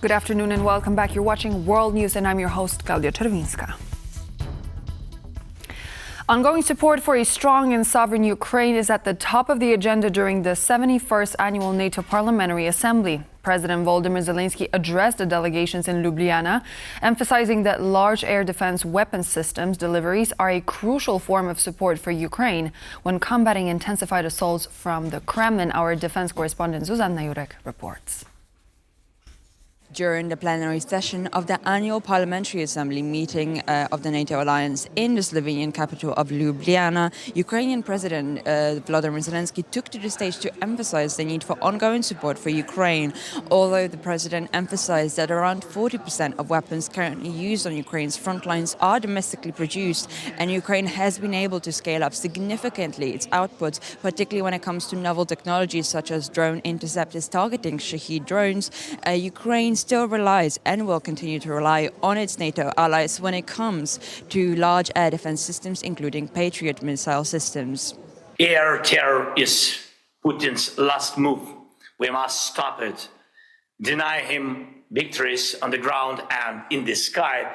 Good afternoon and welcome back. You're watching World News and I'm your host, Klaudia Czerwińska. Ongoing support for a strong and sovereign Ukraine is at the top of the agenda during the 71st Annual NATO Parliamentary Assembly. President Volodymyr Zelenskyy addressed the delegations in Ljubljana, emphasizing that large air defense weapons systems deliveries are a crucial form of support for Ukraine when combating intensified assaults from the Kremlin. Our defense correspondent Zuzanna Jurek reports. During the plenary session of the annual Parliamentary Assembly meeting of the NATO alliance in the Slovenian capital of Ljubljana, Ukrainian President Volodymyr Zelenskyy took to the stage to emphasize the need for ongoing support for Ukraine. Although the president emphasized that around 40% of weapons currently used on Ukraine's front lines are domestically produced, and Ukraine has been able to scale up significantly its output, particularly when it comes to novel technologies such as drone interceptors targeting Shahed drones, Ukraine still relies and will continue to rely on its NATO allies when it comes to large air defense systems, including Patriot missile systems. Air terror is Putin's last move. We must stop it, deny him victories on the ground and in the sky,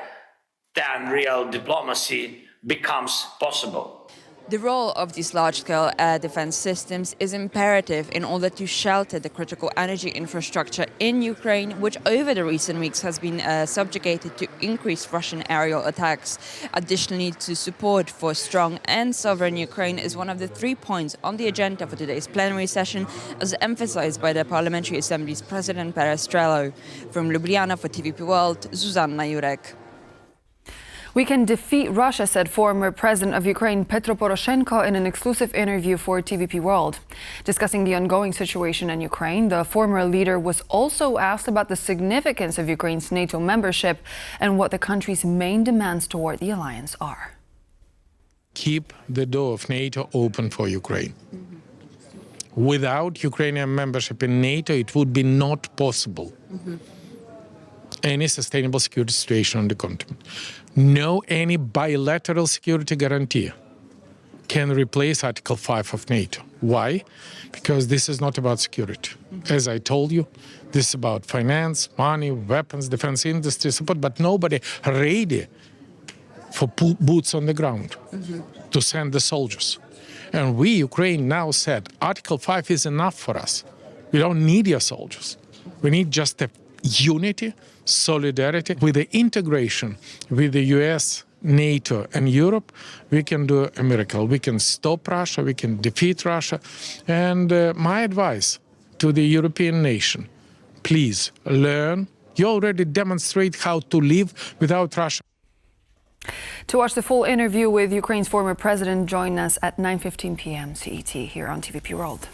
then real diplomacy becomes possible. The role of these large-scale air defense systems is imperative in order to shelter the critical energy infrastructure in Ukraine, which over the recent weeks has been subjugated to increased Russian aerial attacks. Additionally, to support for strong and sovereign Ukraine is one of the 3 points on the agenda for today's plenary session, as emphasized by the Parliamentary Assembly's President Perestrello. From Ljubljana for TVP World, Zuzanna Jurek. We can defeat Russia, said former President of Ukraine Petro Poroshenko in an exclusive interview for TVP World. Discussing the ongoing situation in Ukraine, the former leader was also asked about the significance of Ukraine's NATO membership and what the country's main demands toward the alliance are. Keep the door of NATO open for Ukraine. Without Ukrainian membership in NATO, it would be not possible. Any sustainable security situation on the continent. No any bilateral security guarantee can replace Article 5 of NATO. Why? Because this is not about security. As I told you, this is about finance, money, weapons, defense industry support, but nobody ready for boots on the ground to send the soldiers. And we, Ukraine, now said Article 5 is enough for us. We don't need your soldiers. We need just a unity, solidarity. With the integration with the US, NATO and Europe, we can do a miracle. We can stop Russia, we can defeat Russia. And my advice to the European nation, please learn. You already demonstrate how to live without Russia. To watch the full interview with Ukraine's former president, join us at 9:15 p.m. CET here on TVP World.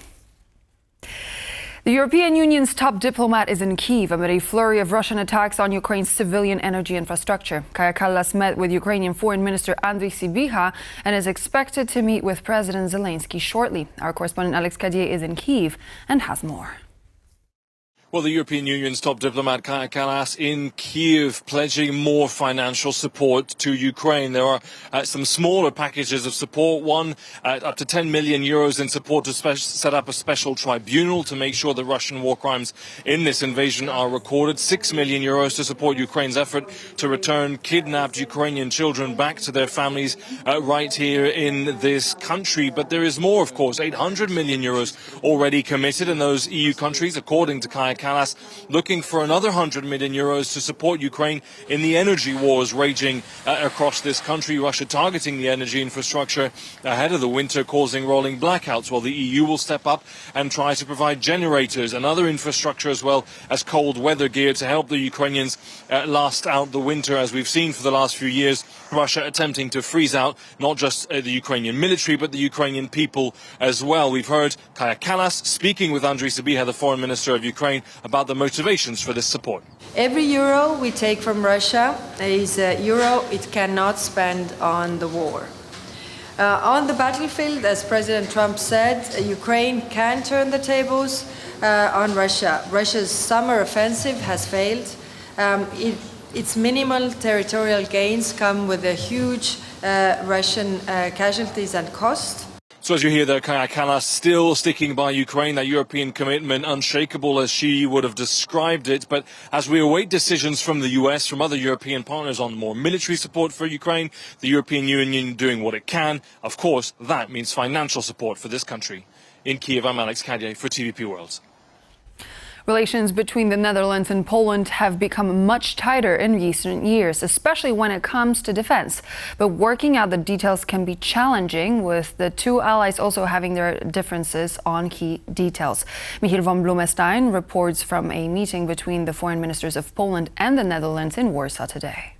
The European Union's top diplomat is in Kyiv amid a flurry of Russian attacks on Ukraine's civilian energy infrastructure. Kaja Kallas met with Ukrainian Foreign Minister Andrii Sybiha and is expected to meet with President Zelenskyy shortly. Our correspondent Alex Kadier is in Kyiv and has more. Well, the European Union's top diplomat Kaja Kallas in Kyiv pledging more financial support to Ukraine. There are some smaller packages of support, one up to 10 million euros in support to set up a special tribunal to make sure that Russian war crimes in this invasion are recorded, 6 million euros to support Ukraine's effort to return kidnapped Ukrainian children back to their families right here in this country. But there is more, of course, 800 million euros already committed, and those EU countries, according to Kaja Kallas, looking for another 100 million euros to support Ukraine in the energy wars raging across this country. Russia targeting the energy infrastructure ahead of the winter, causing rolling blackouts, while the EU will step up and try to provide generators and other infrastructure as well as cold weather gear to help the Ukrainians last out the winter, as we've seen for the last few years. Russia attempting to freeze out not just the Ukrainian military but the Ukrainian people as well. We've heard Kaja Kallas speaking with Andrii Sybiha, the foreign minister of Ukraine, about the motivations for this support. Every euro we take from Russia is a euro it cannot spend on the war. On the battlefield, as President Trump said, Ukraine can turn the tables on Russia. Russia's summer offensive has failed. Its minimal territorial gains come with a huge Russian casualties and cost. So as you hear there, Kaja Kallas still sticking by Ukraine, that European commitment unshakable as she would have described it. But as we await decisions from the US, from other European partners on more military support for Ukraine, the European Union doing what it can, of course, that means financial support for this country. In Kyiv, I'm Alex Kaja for TVP World. Relations between the Netherlands and Poland have become much tighter in recent years, especially when it comes to defense. But working out the details can be challenging, with the two allies also having their differences on key details. Michiel van Blommestein reports from a meeting between the foreign ministers of Poland and the Netherlands in Warsaw today.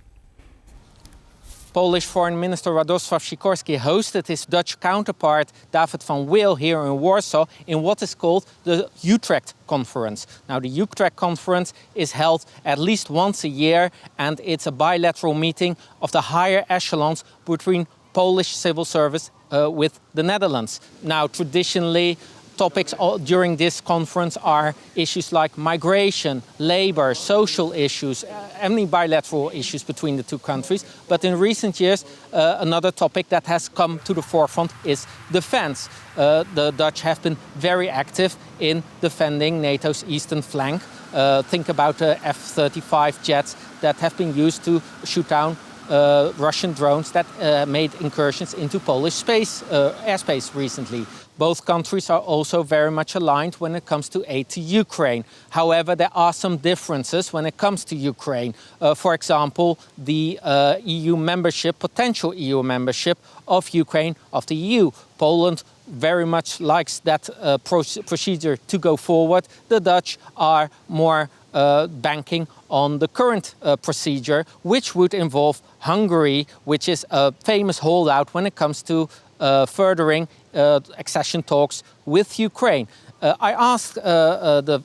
Polish Foreign Minister Radosław Sikorski hosted his Dutch counterpart David van Wil here in Warsaw in what is called the Utrecht Conference. Now, the Utrecht Conference is held at least once a year, and it's a bilateral meeting of the higher echelons between Polish civil service with the Netherlands. Now, traditionally, topics during this conference are issues like migration, labor, social issues, any bilateral issues between the two countries. But in recent years, another topic that has come to the forefront is defense. The Dutch have been very active in defending NATO's eastern flank. Think about the F-35 jets that have been used to shoot down Russian drones that made incursions into Polish airspace recently. Both countries are also very much aligned when it comes to aid to Ukraine. However, there are some differences when it comes to Ukraine. For example, the EU membership, potential EU membership of Ukraine of the EU. Poland very much likes that procedure to go forward. The Dutch are more banking on the current procedure, which would involve Hungary, which is a famous holdout when it comes to furthering accession talks with Ukraine. I asked the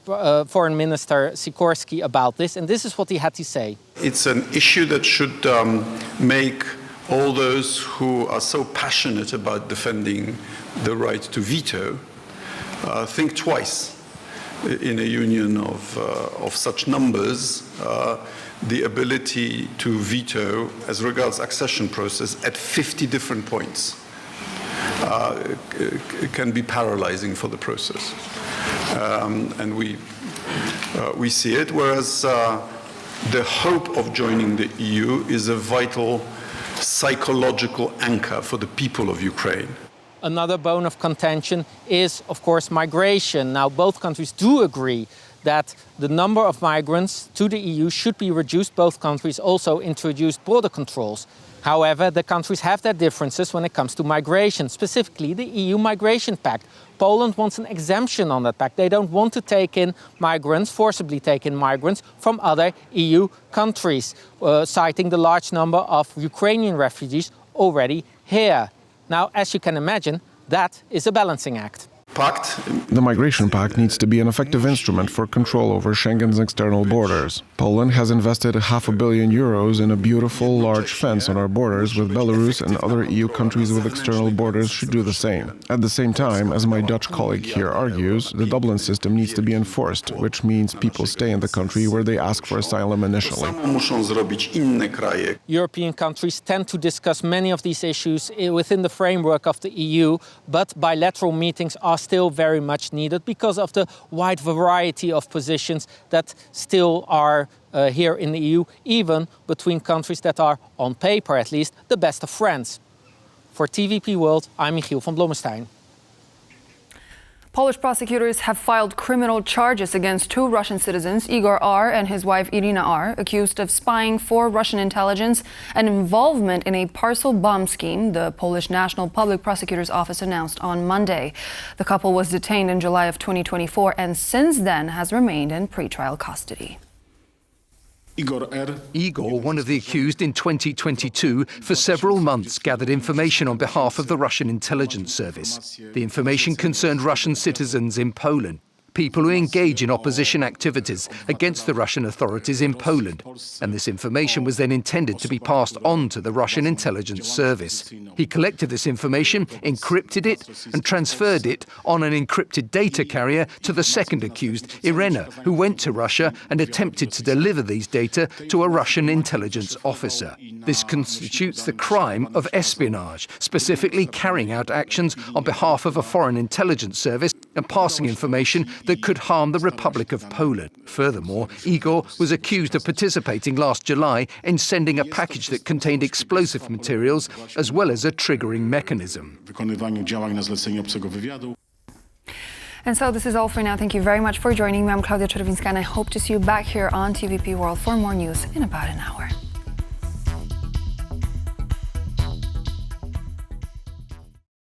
Foreign Minister Sikorski about this, and this is what he had to say. It's an issue that should make all those who are so passionate about defending the right to veto think twice. In a union of such numbers, the ability to veto as regards accession process at 50 different points can be paralyzing for the process. And we see it, whereas the hope of joining the EU is a vital psychological anchor for the people of Ukraine. Another bone of contention is, of course, migration. Now, both countries do agree that the number of migrants to the EU should be reduced. Both countries also introduced border controls. However, the countries have their differences when it comes to migration, specifically the EU Migration Pact. Poland wants an exemption on that pact. They don't want to take in migrants, forcibly take in migrants from other EU countries, citing the large number of Ukrainian refugees already here. Now, as you can imagine, that is a balancing act. The Migration Pact needs to be an effective instrument for control over Schengen's external borders. Poland has invested €500 million in a beautiful, large fence on our borders with Belarus, and other EU countries with external borders should do the same. At the same time, as my Dutch colleague here argues, the Dublin system needs to be enforced, which means people stay in the country where they ask for asylum initially. European countries tend to discuss many of these issues within the framework of the EU, but bilateral meetings are still very much needed because of the wide variety of positions that still are here in the EU, even between countries that are, on paper at least, the best of friends. For TVP World, I'm Michiel van Blommestein. Polish prosecutors have filed criminal charges against two Russian citizens, Igor R and his wife Irina R, accused of spying for Russian intelligence and involvement in a parcel bomb scheme, the Polish National Public Prosecutor's Office announced on Monday. The couple was detained in July of 2024 and since then has remained in pretrial custody. Igor, one of the accused in 2022, for several months gathered information on behalf of the Russian intelligence service. The information concerned Russian citizens in Poland. people who engage in opposition activities against the Russian authorities in Poland. And this information was then intended to be passed on to the Russian intelligence service. He collected this information, encrypted it, and transferred it on an encrypted data carrier to the second accused, Irina, who went to Russia and attempted to deliver these data to a Russian intelligence officer. This constitutes the crime of espionage, specifically carrying out actions on behalf of a foreign intelligence service and passing information that could harm the Republic of Poland. Furthermore, Igor was accused of participating last July in sending a package that contained explosive materials as well as a triggering mechanism. And so this is all for now. Thank you very much for joining me. I'm Klaudia Czerwińska, and I hope to see you back here on TVP World for more news in about an hour.